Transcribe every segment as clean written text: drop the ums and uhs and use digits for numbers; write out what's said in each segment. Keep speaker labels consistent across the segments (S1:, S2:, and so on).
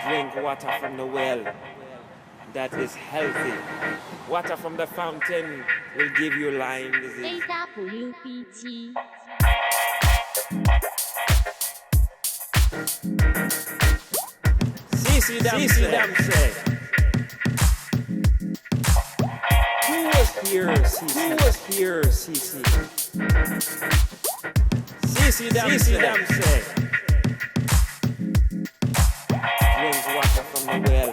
S1: Drink water from the well that is healthy. Water from the fountain will give you Lyme disease.
S2: AWPT
S1: CC Damsey. Who was here, CC? Who was here, CC? CC Damsey. Drink water from the well.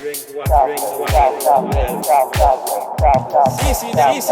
S1: Drink water from the well. CC Damsey.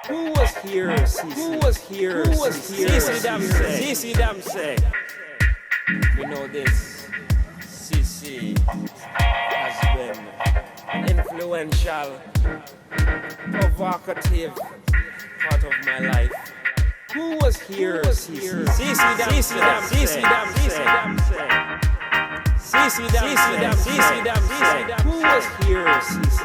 S1: Who was here, CC? Who was here, Who was here, CC Damsey. You know this, CC has been influential, provocative part of my life. Who was here, CC? CC Damsey. Who was here, CC?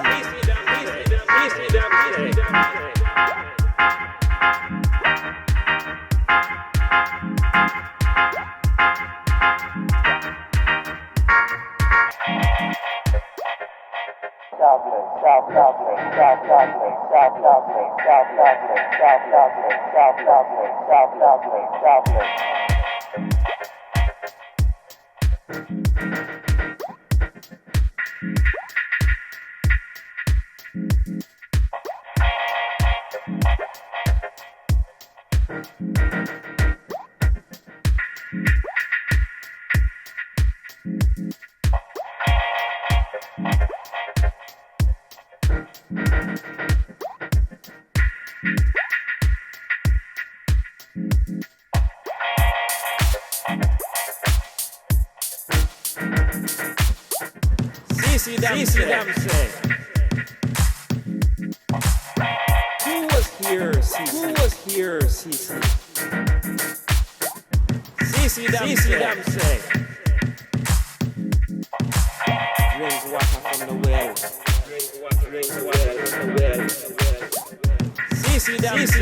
S1: CC Damsey. Who was here, CC? Who was here, CC? CC Damsey. Drink water from the well. Drink water from the well. CC Damsey.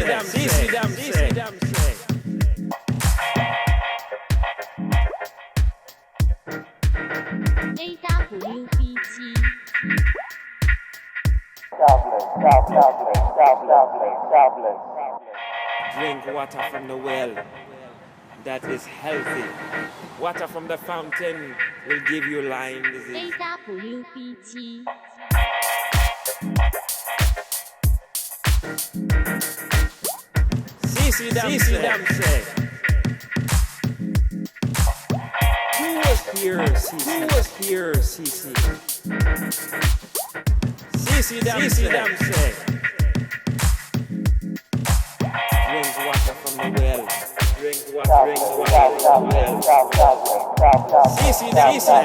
S2: AWPT
S1: Drink water from the well that is healthy. Water from the fountain will give you Lyme disease.
S2: AWPT
S1: CC Damsey. Who was here, CC? Who was here, CC? CC Damsey. Drink water from the well. Drink water from the well. CC Damsey.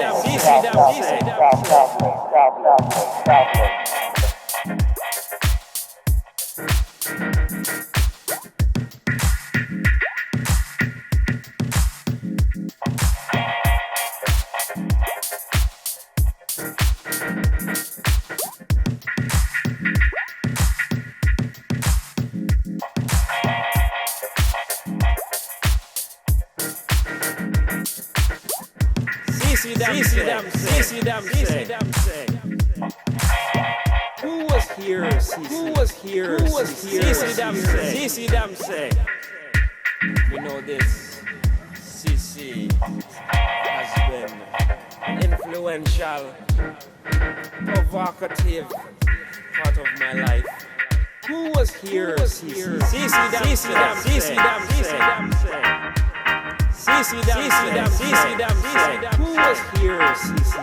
S1: CC Damsey. Who was here, CC? Who was here, Who was here, CC Damsey. You know this, CC has been influential, provocative part of my life. Who was here, CC? CC Damsey. Who was here, CC?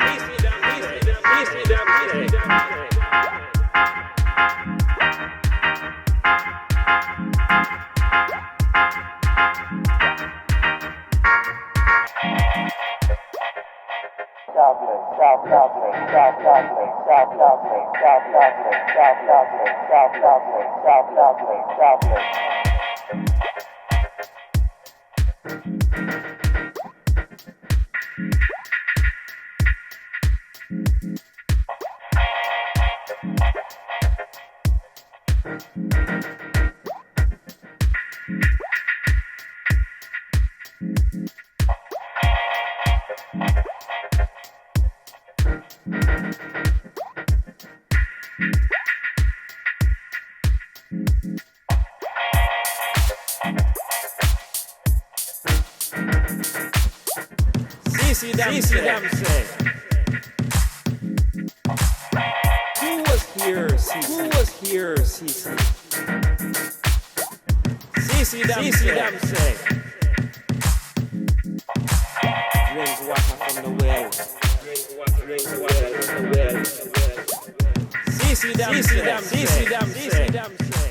S1: See them say. Who was here, CC? Who was here, CC? See them say. Drink water from the well. Drink water from the well. See them say.